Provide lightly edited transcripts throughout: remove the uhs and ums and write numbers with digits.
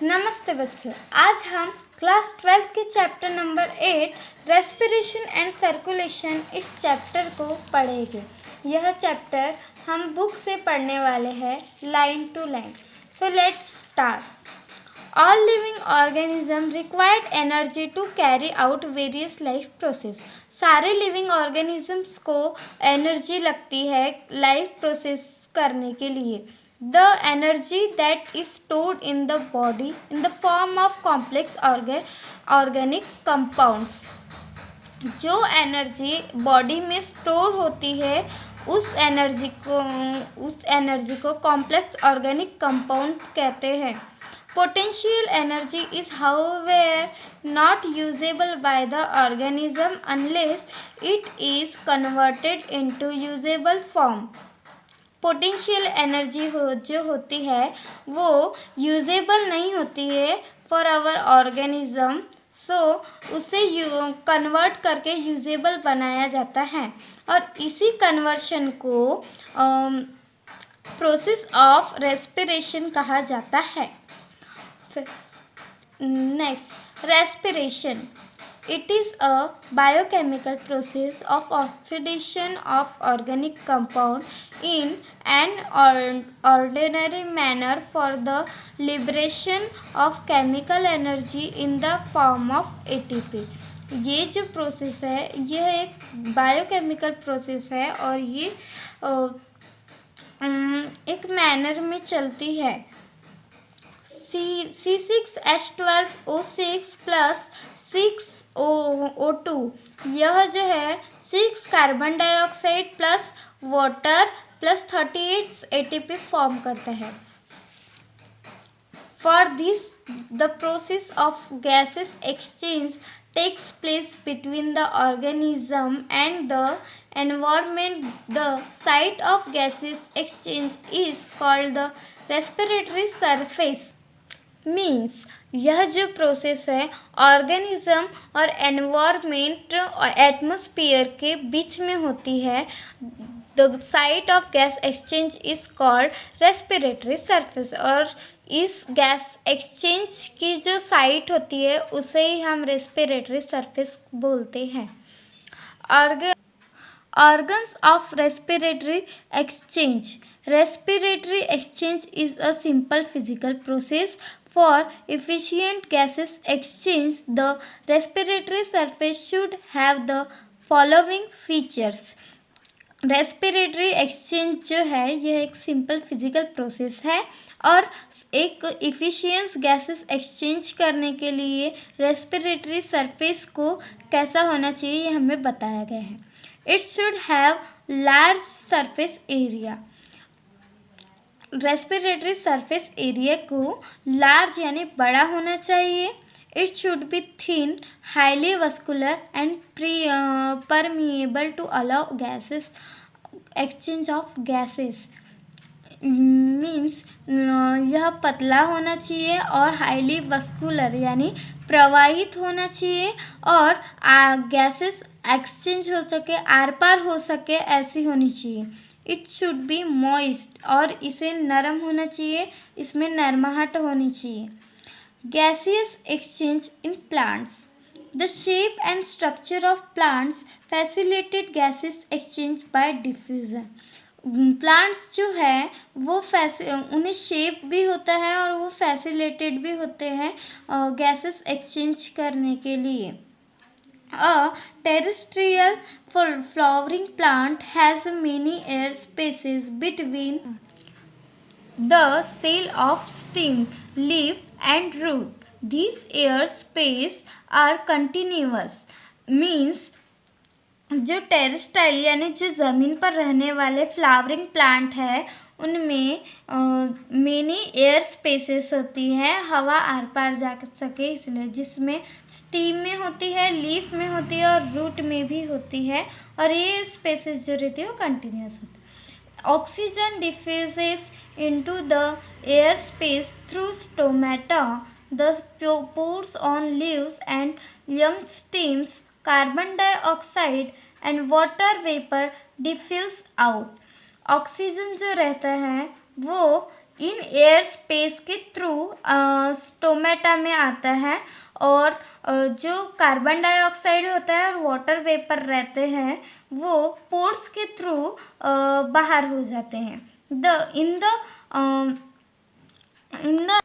नमस्ते बच्चों। आज हम क्लास 12 के chapter number 8 respiration and circulation इस चैप्टर को पढ़ेंगे। यह चैप्टर हम बुक से पढ़ने वाले हैं line to line. So let's start. All living organism required energy to carry out various life process. सारे लिविंग ऑर्गेनिजम्स को एनर्जी लगती है लाइफ प्रोसेस करने के लिए। The energy that is stored in the body in the form of complex organic compounds। जो energy body में store होती है उस एनर्जी को कॉम्प्लेक्स ऑर्गेनिक कंपाउंड कहते हैं। Potential energy is however not usable by the organism unless it is converted into usable form। Potential energy जो होती है वो यूजेबल नहीं होती है फॉर आवर ऑर्गेनिज्म, सो उसे कन्वर्ट करके यूजेबल बनाया जाता है और इसी कन्वर्शन को प्रोसेस ऑफ रेस्पिरेशन कहा जाता है। Next, respiration It is a biochemical process of oxidation of organic compound in an ordinary manner for the liberation of chemical energy in the form of ATP। ये जो process है यह एक biochemical process है और ये एक मैनर में चलती है। C6H12O6 प्लस 6O2 यह जो है 6 carbon dioxide plus water plus 38 ATP form करता है। For this the process of gases exchange takes place between the organism and the environment। The site of gases exchange is called the respiratory surface। Means यह जो process है organism और environment atmosphere के बीच में होती है। The site of gas exchange is called respiratory surface और इस गैस एक्सचेंज की जो साइट होती है उसे ही हम रेस्पिरेटरी सरफेस बोलते हैं। Organs of respiratory exchange। Respiratory exchange is a simple physical process for efficient gases exchange। The respiratory surface should have the following features। Respiratory exchange जो है यह एक सिंपल फिजिकल प्रोसेस है और एक इफ़िशियंस गैसेस एक्सचेंज करने के लिए रेस्पिरेटरी सरफेस को कैसा होना चाहिए ये हमें बताया गया है। It should have large surface area। Respiratory surface area को लार्ज यानी बड़ा होना चाहिए। It should be thin, highly vascular and permeable to allow gases exchange of gases। Means यह पतला होना चाहिए और हाईली वस्कुलर यानी प्रवाहित होना चाहिए और गैसेस एक्सचेंज हो सके, आर पार हो सके, ऐसी होनी चाहिए। इट शुड बी मॉइस्ट और इसे नरम होना चाहिए, इसमें नरमाहट होनी चाहिए। Gaseous exchange in plants. The shape and structure of plants facilitated gases exchange bye diffusion. Plants जो है वो उन्हें शेप भी होता है और वो फैसिलिटेड भी होते हैं गैसेस एक्सचेंज करने के लिए। A terrestrial flowering plant has many air spaces between the cell of stem, leaf and root। These air space are continuous। Means जो टेरेस्ट्राइल यानी जो ज़मीन पर रहने वाले फ्लावरिंग प्लांट है उनमें मेनी एयर स्पेसेस होती हैं, हवा आर पार जा सके इसलिए, जिसमें स्टीम में होती है, लीफ में होती है और रूट में भी होती है और ये स्पेसेस जो रहती है वो कंटिन्यूस होती है। Oxygen diffuses into the air space through stomata, the pores on leaves and young stems. Carbon dioxide and water vapour diffuse out. Oxygen जो रहता है वो इन एयर स्पेस के थ्रू स्टोमेटा में आता है और जो कार्बन डाइऑक्साइड होता है और वाटर वेपर रहते हैं वो पोर्स के थ्रू बाहर हो जाते हैं। In the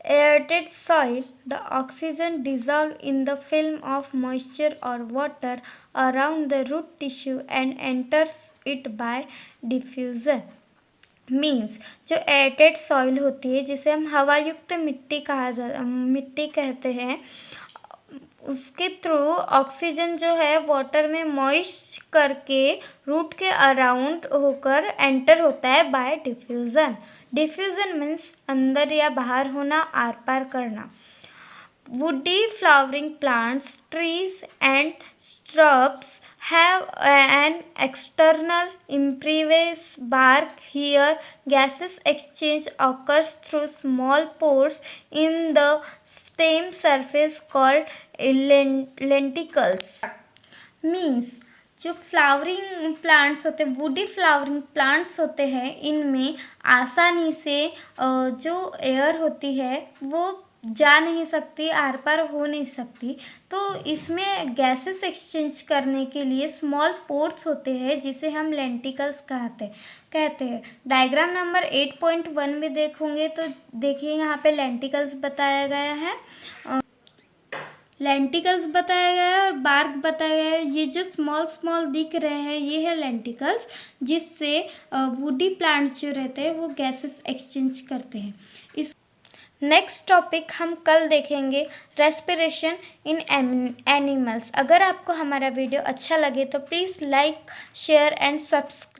aerated soil, the oxygen dissolves in the film of moisture or water around the root tissue and enters it by diffusion. Means जो एयरटेड सॉइल होती है जिसे हम हवा युक्त मिट्टी कहते हैं, उसके थ्रू ऑक्सीजन जो है वाटर में मॉइस्ट करके रूट के अराउंड होकर एंटर होता है बाय डिफ्यूज़न। डिफ्यूज़न मीन्स अंदर या बाहर होना, आर पार करना। Woody flowering plants, trees and shrubs have an external impervious bark. Here, gaseous exchange occurs through small pores in the stem surface called lenticles. Means जो flowering plants होते हैं, woody flowering plants होते हैं, इनमें आसानी से जो एयर होती है वो जा नहीं सकती, आर पार हो नहीं सकती। तो इसमें गैसेस एक्सचेंज करने के लिए स्मॉल पोर्स होते हैं जिसे हम लेंटिकल्स कहते हैं। डायग्राम नंबर 8.1 में देखोगे तो देखिए यहाँ पे लेंटिकल्स बताया गया है, और बार्क बताया गया है। ये जो स्मॉल दिख रहे हैं ये है लेंटिकल्स, जिससे वुडी प्लांट्स जो रहते हैं वो गैसेस एक्सचेंज करते हैं। इस नेक्स्ट टॉपिक हम कल देखेंगे, रेस्पिरेशन इन एनिमल्स। अगर आपको हमारा वीडियो अच्छा लगे तो please like, share and subscribe.